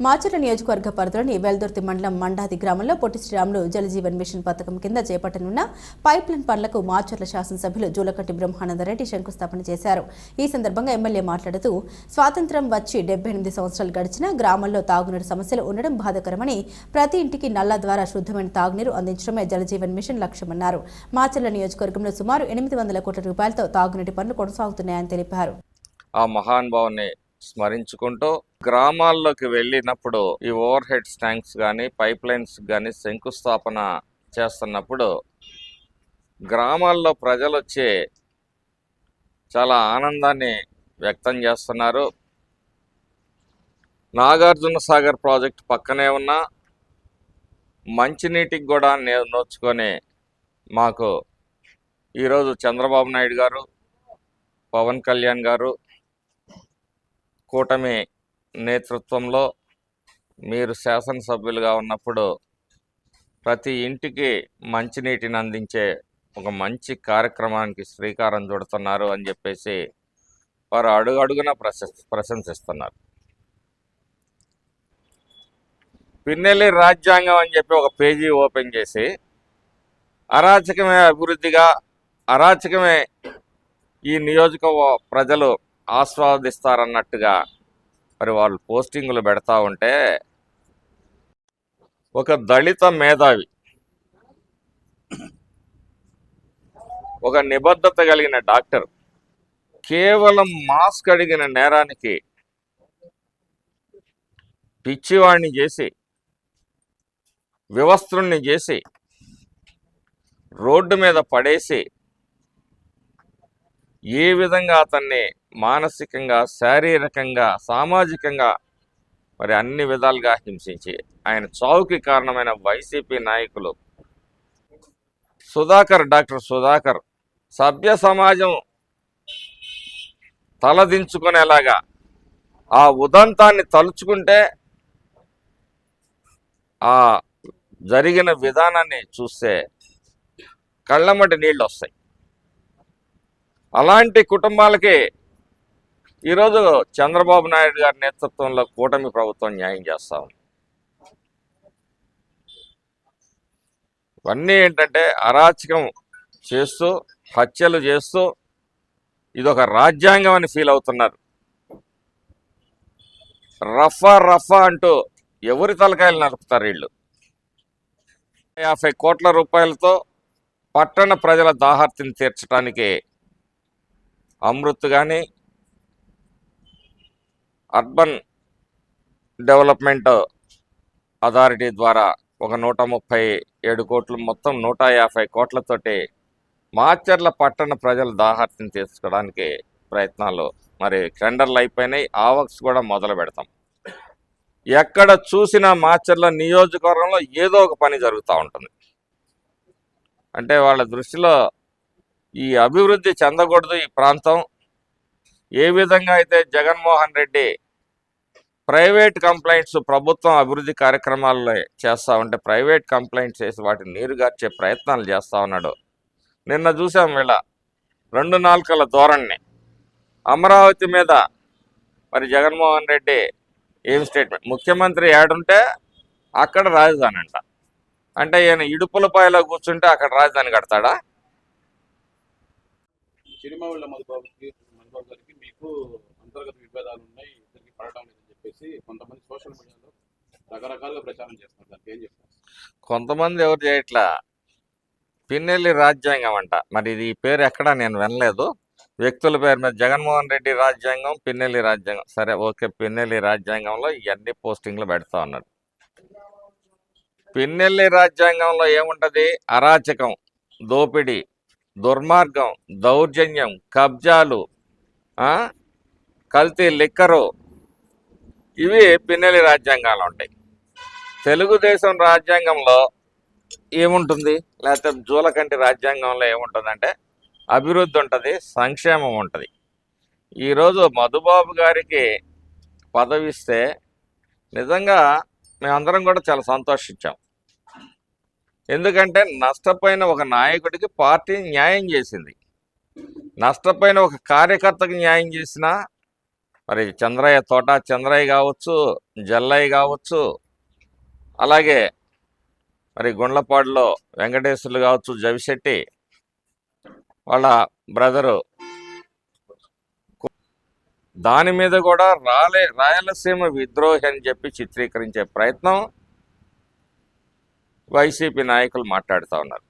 మాచర్ల నియోజకవర్గ పరిధిలోని వెల్దుర్తి మండలం మండాది గ్రామంలో పొట్టి శ్రీరాములు జలజీవన్ మిషన్ పథకం కింద చేపట్టనున్న పైప్లైన్ పనులకు మాచర్ల శాసనసభ్యులు జూలకట్టి బ్రహ్మానందరెడ్డి శంకుస్థాపన చేశారు. ఈ సందర్భంగా ఎమ్మెల్యే మాట్లాడుతూ స్వాతంత్ర్యం వచ్చి 78 సంవత్సరాలు గడిచినా గ్రామంలో తాగునీరు సమస్యలు ఉండడం బాధాకరమని, ప్రతి ఇంటికి నల్ల ద్వారా శుద్ధమైన తాగునీరు అందించడమే జలజీవన్ మిషన్ లక్ష్యమన్నారు. మాచర్ల నియోజకవర్గంలో సుమారు 800 కోట్ల రూపాయలతో తాగునీటి పనులు కొనసాగుతున్నాయని తెలిపారు. ఆ మహానుభావుని స్మరించుకుంటూ గ్రామాల్లోకి వెళ్ళినప్పుడు ఈ ఓవర్ హెడ్ ట్యాంక్స్ కానీ పైప్ లైన్స్ కానీ శంకుస్థాపన చేస్తున్నప్పుడు గ్రామాల్లో ప్రజలు వచ్చి చాలా ఆనందాన్ని వ్యక్తం చేస్తున్నారు. నాగార్జున సాగర్ ప్రాజెక్ట్ పక్కనే ఉన్న మంచినీటికి కూడా నోచుకొని మాకు ఈరోజు చంద్రబాబు నాయుడు గారు, పవన్ కళ్యాణ్ గారు కూటమి నేతృత్వంలో మీరు శాసనసభ్యులుగా ఉన్నప్పుడు ప్రతి ఇంటికి మంచినీటిని అందించే ఒక మంచి కార్యక్రమానికి శ్రీకారం చుడుతున్నారు అని చెప్పేసి వారు అడుగడుగున ప్రశంసిస్తున్నారు. పిన్నెల్లి రాజ్యాంగం అని చెప్పి ఒక పేజీ ఓపెన్ చేసి అరాచకమే అభివృద్ధిగా, అరాచకమే ఈ నియోజక ప్రజలు ఆస్వాదిస్తారన్నట్టుగా మరి వాళ్ళు పోస్టింగులు పెడతా ఉంటే ఒక దళిత మేధావి, ఒక నిబద్ధత కలిగిన డాక్టర్ కేవలం మాస్క్ అడిగిన నేరానికి పిచ్చివాణ్ణి చేసి, వివస్త్రుణ్ణి చేసి, రోడ్డు మీద పడేసి ఏ విధంగా అతన్ని మానసికంగా, శారీరకంగా, సామాజికంగా మరి అన్ని విధాలుగా హింసించి ఆయన చావుకి కారణమైన వైసీపీ నాయకులు డాక్టర్ సుధాకర్ సభ్య సమాజం తలదించుకునేలాగా ఆ ఉదంతాన్ని తలుచుకుంటే ఆ జరిగిన విధానాన్ని చూస్తే కళ్ళమ్మటి నీళ్ళు వస్తాయి. అలాంటి కుటుంబాలకి ఈరోజు చంద్రబాబు నాయుడు గారి నేతృత్వంలో కూటమి ప్రభుత్వం న్యాయం చేస్తా ఉంది. ఇవన్నీ ఏంటంటే అరాచకం చేస్తూ, హత్యలు చేస్తూ ఇదొక రాజ్యాంగం అని ఫీల్ అవుతున్నారు. రఫా అంటూ ఎవరి తలకాయలు నరుకుతారు వీళ్ళు. 50 కోట్ల రూపాయలతో పట్టణ ప్రజల దాహార్తిని తీర్చడానికి అమృత్ కానీ, అర్బన్ డెవలప్మెంట్ అథారిటీ ద్వారా ఒక 137 కోట్లు, మొత్తం 150 కోట్లతోటి మాచర్ల పట్టణ ప్రజల దాహార్తిని తీర్చుకోవడానికి ప్రయత్నాలు మరి టెండర్లు అయిపోయినాయి. ఆవర్క్స్ కూడా మొదలు పెడతాం. ఎక్కడ చూసినా మాచర్ల నియోజకవర్గంలో ఏదో ఒక పని జరుగుతూ ఉంటుంది. అంటే వాళ్ళ దృష్టిలో ఈ అభివృద్ధి చెందకూడదు ఈ ప్రాంతం. ఏ విధంగా అయితే జగన్మోహన్ రెడ్డి ప్రైవేట్ కంప్లైంట్స్ ప్రభుత్వం అభివృద్ధి కార్యక్రమాల్లో చేస్తూ ఉంటే ప్రైవేట్ కంప్లైంట్స్ చేసి వాటిని నీరుగార్చే ప్రయత్నాలు చేస్తూ ఉన్నాడు. నిన్న చూసాం వీళ్ళ 2 నాలుకల ధోరణిని. అమరావతి మీద మరి జగన్మోహన్ రెడ్డి ఏం స్టేట్మెంట్, ముఖ్యమంత్రి ఏడుంటే అక్కడ రాజధాని అంట. అంటే ఈయన ఇడుపులపాయలో కూర్చుంటే అక్కడ రాజధాని కడతాడా? చిరుమవుళ్ళ మధుబాబు గారికి మీకు అంతర్గత విభేదాలు ఉన్నాయి, ఇద్దరికి పడడం లేదని చెప్పేసి కొంతమంది సోషల్ మీడియాలో రకరకాలుగా ప్రచారం చేస్తున్నారు. దానికి ఏం చెప్తారు? కొంతమంది ఎవరు చేయట్లా. పిన్నెల్లి రాజ్యాంగం అంట. మరి ఇది ఈ పేరు ఎక్కడా నేను వినలేదు. వ్యక్తుల పేరు మీద జగన్మోహన్ రెడ్డి రాజ్యాంగం, పిన్నెల్లి రాజ్యాంగం. సరే ఓకే, పిన్నెల్లి రాజ్యాంగంలో ఇవన్నీ పోస్టింగ్లు పెడతా ఉన్నాడు. పిన్నెల్లి రాజ్యాంగంలో ఏముంటుంది? అరాచకం, దోపిడీ, దుర్మార్గం, దౌర్జన్యం, కబ్జాలు, కల్తీ లిక్కరు, ఇవి పిన్నెల్లి రాజ్యాంగాలు ఉంటాయి. తెలుగుదేశం రాజ్యాంగంలో ఏముంటుంది, లేకపోతే జూలకంటి రాజ్యాంగంలో ఏముంటుందంటే అభివృద్ధి ఉంటుంది, సంక్షేమం ఉంటుంది. ఈరోజు మధుబాబు గారికి పదవి ఇస్తే నిజంగా మేమందరం కూడా చాలా సంతోషించాం. ఎందుకంటే నష్టపోయిన ఒక నాయకుడికి పార్టీ న్యాయం చేసింది, నష్టపోయిన ఒక కార్యకర్తకు న్యాయం చేసిన మరి చంద్రయ్య తోట చంద్రయ్య కావచ్చు, జల్లయ్య కావచ్చు, అలాగే మరి గుండ్లపాడులో వెంకటేశ్వర్లు కావచ్చు, జవిశెట్టి వాళ్ళ బ్రదరు, దాని మీద కూడా రాయలసీమ విద్రోహి అని చెప్పి చిత్రీకరించే ప్రయత్నం వైసీపీ నాయకులు మాట్లాడుతూ ఉన్నారు.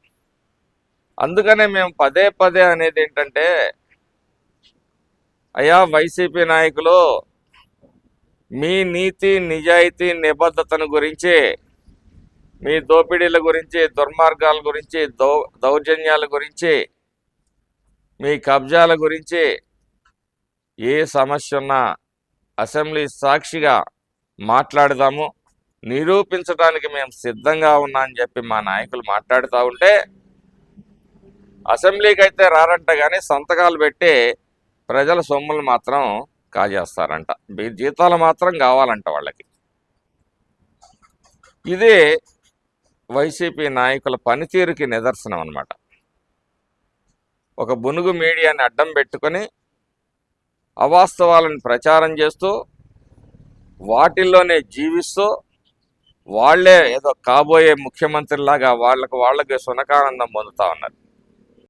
అందుకనే మేము పదే పదే అనేది ఏంటంటే, అయ్యా వైసీపీ నాయకులు, మీ నీతి నిజాయితీ నిబద్ధతను గురించి, మీ దోపిడీల గురించి, దుర్మార్గాల గురించి, దౌర్జన్యాల గురించి, మీ కబ్జాల గురించి ఏ సమస్య ఉన్నా అసెంబ్లీ సాక్షిగా మాట్లాడదాము, నిరూపించడానికి మేము సిద్ధంగా ఉన్నా అని చెప్పి మా నాయకులు మాట్లాడుతూ ఉంటే, అసెంబ్లీకి అయితే రారంట కానీ సంతకాలు పెట్టి ప్రజల సొమ్ములు మాత్రం కాజేస్తారంట, జీతాలు మాత్రం కావాలంట వాళ్ళకి. ఇది వైసీపీ నాయకుల పనితీరుకి నిదర్శనం అన్నమాట. ఒక బునుగు మీడియాని అడ్డం పెట్టుకొని అవాస్తవాలను ప్రచారం చేస్తూ, వాటిల్లోనే జీవిస్తూ, వాళ్లే ఏదో కాబోయే ముఖ్యమంత్రిలాగా వాళ్ళకి సునకానందం పొందుతూ ఉన్నారు.